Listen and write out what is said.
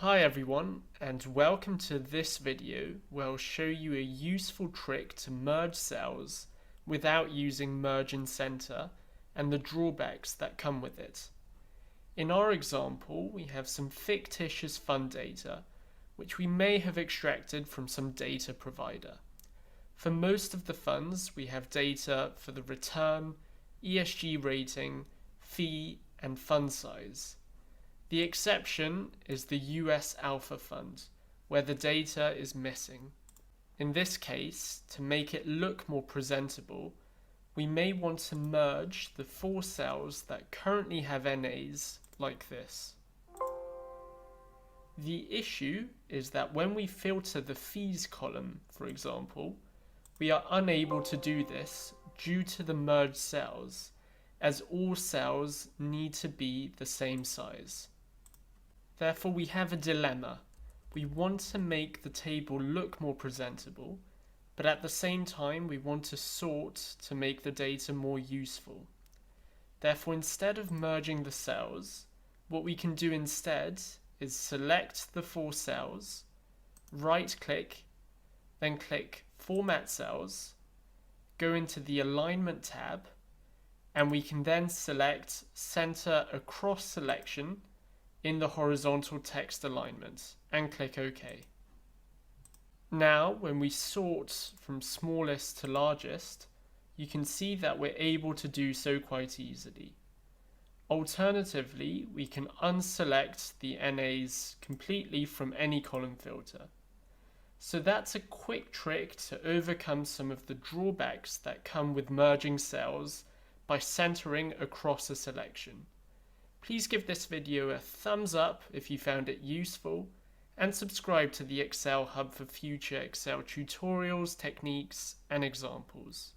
Hi everyone, and welcome to this video where I'll show you a useful trick to merge cells without using merge in center and the drawbacks that come with it. In our example, we have some fictitious fund data which we may have extracted from some data provider. For most of the funds, we have data for the return, ESG rating, fee, and fund size. The exception is the US Alpha Fund, where the data is missing. In this case, to make it look more presentable, we may want to merge the 4 cells that currently have NAs like this. The issue is that when we filter the fees column, for example, we are unable to do this due to the merged cells, as all cells need to be the same size. Therefore, we have a dilemma. We want to make the table look more presentable, but at the same time we want to sort to make the data more useful. Therefore, instead of merging the cells, what we can do instead is select the 4 cells, right-click, then click Format Cells, go into the Alignment tab, and we can then select Center Across Selection in the horizontal text alignment and click OK. Now, when we sort from smallest to largest, you can see that we're able to do so quite easily. Alternatively, we can unselect the NAs completely from any column filter. So that's a quick trick to overcome some of the drawbacks that come with merging cells by centering across a selection. Please give this video a thumbs up if you found it useful, and subscribe to the Excel Hub for future Excel tutorials, techniques, and examples.